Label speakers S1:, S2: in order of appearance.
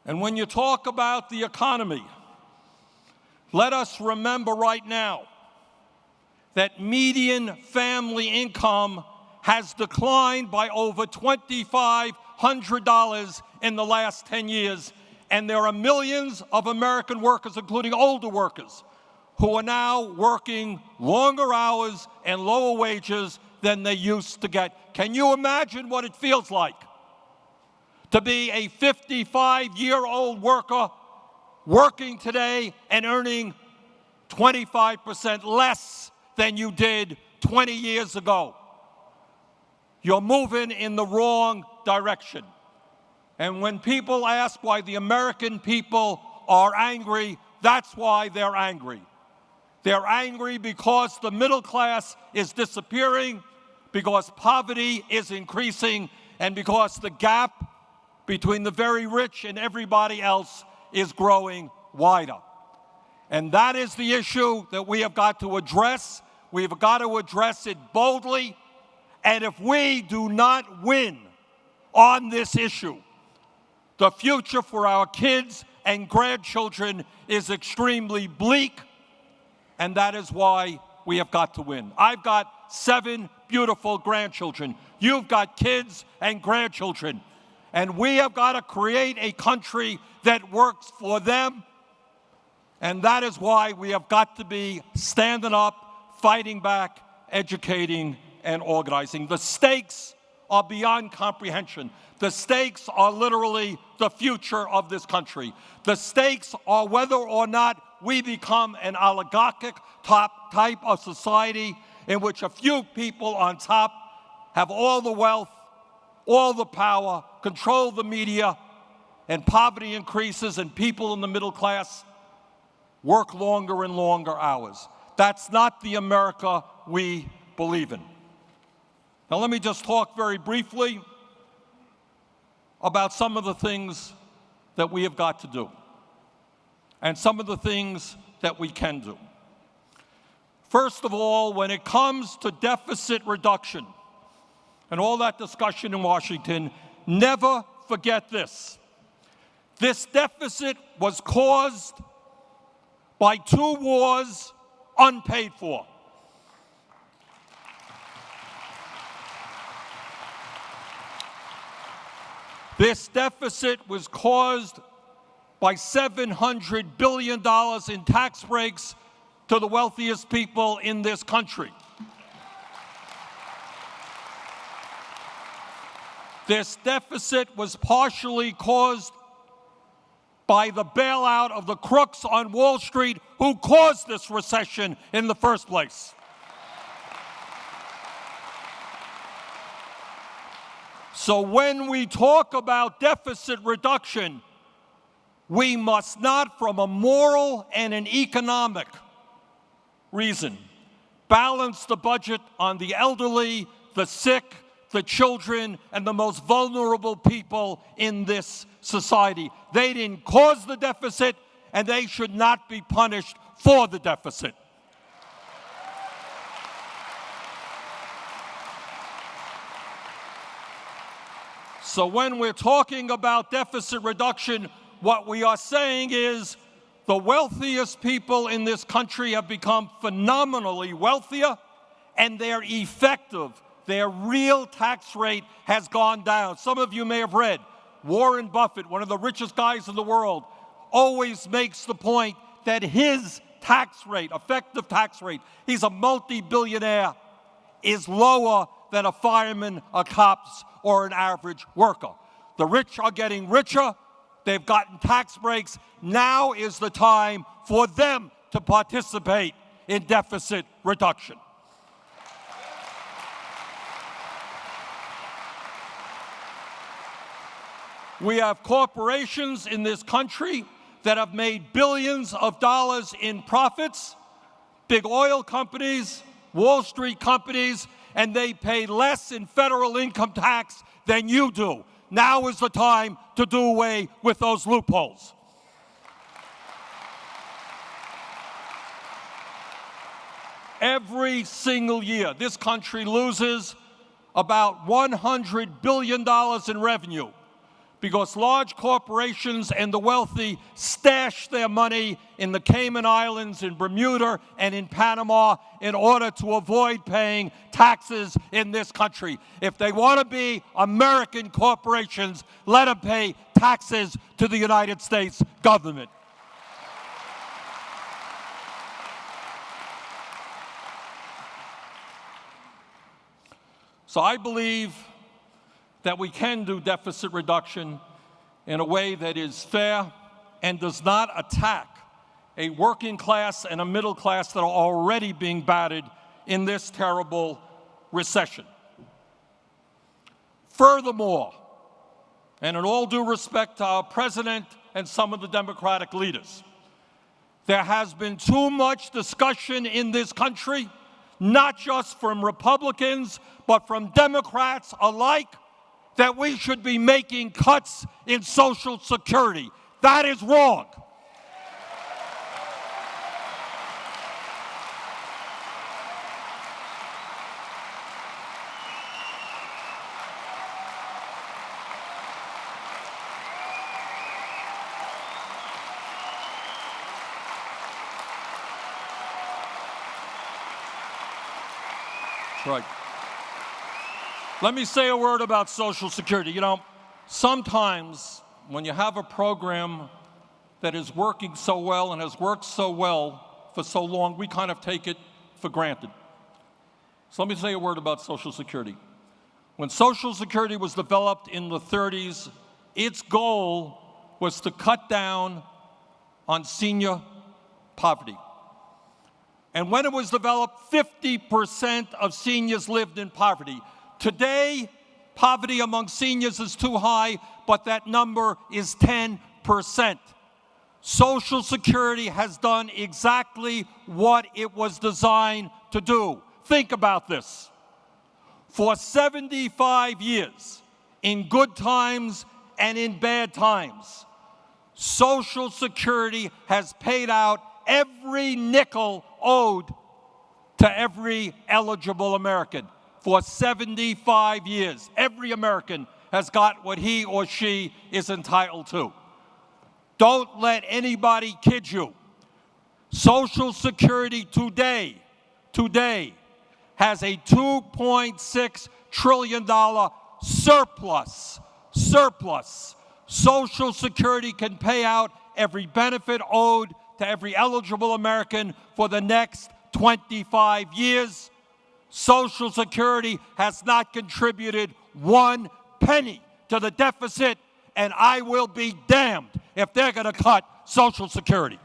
S1: And when you talk about the economy, let us remember right now that median family income has declined by over $2,500 in the last 10 years, and there are millions of American workers, including older workers, who are now working longer hours and lower wages than they used to get. Can you imagine what it feels like to be a 55-year-old worker working today and earning 25% less than you did 20 years ago? You're moving in the wrong direction. And when people ask why the American people are angry, that's why they're angry. They're angry because the middle class is disappearing, because poverty is increasing, and because the gap between the very rich and everybody else is growing wider. And that is the issue that we have got to address. We've got to address it boldly. And if we do not win on this issue, the future for our kids and grandchildren is extremely bleak, and that is why we have got to win. I've got 7 beautiful grandchildren. You've got kids and grandchildren. And we have got to create a country that works for them. And that is why we have got to be standing up, fighting back, educating, and organizing. The stakes are beyond comprehension. The stakes are literally the future of this country. The stakes are whether or not we become an oligarchic type of society in which a few people on top have all the wealth, all the power, control the media, and poverty increases, and people in the middle class work longer and longer hours. That's not the America we believe in. Now, let me just talk very briefly about some of the things that we have got to do and some of the things that we can do. First of all, when it comes to deficit reduction and all that discussion in Washington, never forget this. This deficit was caused by 2 wars unpaid for. This deficit was caused by $700 billion in tax breaks to the wealthiest people in this country. This deficit was partially caused by the bailout of the crooks on Wall Street who caused this recession in the first place. So when we talk about deficit reduction, we must not, from a moral and an economic reason, balance the budget on the elderly, the sick, the children, and the most vulnerable people in this society. They didn't cause the deficit, and they should not be punished for the deficit. So when we're talking about deficit reduction, what we are saying is the wealthiest people in this country have become phenomenally wealthier, and their effective, their real tax rate has gone down. Some of you may have read Warren Buffett, one of the richest guys in the world, always makes the point that his tax rate, effective tax rate, he's a multi-billionaire, is lower than a fireman, a cop's, or an average worker. The rich are getting richer. They've gotten tax breaks. Now is the time for them to participate in deficit reduction. We have corporations in this country that have made billions of dollars in profits, big oil companies, Wall Street companies, and they pay less in federal income tax than you do. Now is the time to do away with those loopholes. Every single year, this country loses about $100 billion in revenue because large corporations and the wealthy stash their money in the Cayman Islands, in Bermuda, and in Panama in order to avoid paying taxes in this country. If they want to be American corporations, let them pay taxes to the United States government. So I believe that we can do deficit reduction in a way that is fair and does not attack a working class and a middle class that are already being battered in this terrible recession. Furthermore, and in all due respect to our president and some of the Democratic leaders, there has been too much discussion in this country, not just from Republicans, but from Democrats alike, that we should be making cuts in Social Security. That is wrong. That's right. Let me say a word about Social Security. You know, sometimes when you have a program that is working so well and has worked so well for so long, we kind of take it for granted. So let me say a word about Social Security. When Social Security was developed in the 30s, its goal was to cut down on senior poverty. And when it was developed, 50% of seniors lived in poverty. Today, poverty among seniors is too high, but that number is 10%. Social Security has done exactly what it was designed to do. Think about this. For 75 years, in good times and in bad times, Social Security has paid out every nickel owed to every eligible American. For 75 years, every American has got what he or she is entitled to. Don't let anybody kid you. Social Security today has a $2.6 trillion surplus. Social Security can pay out every benefit owed to every eligible American for the next 25 years. Social Security has not contributed 1 penny to the deficit, and I will be damned if they're going to cut Social Security.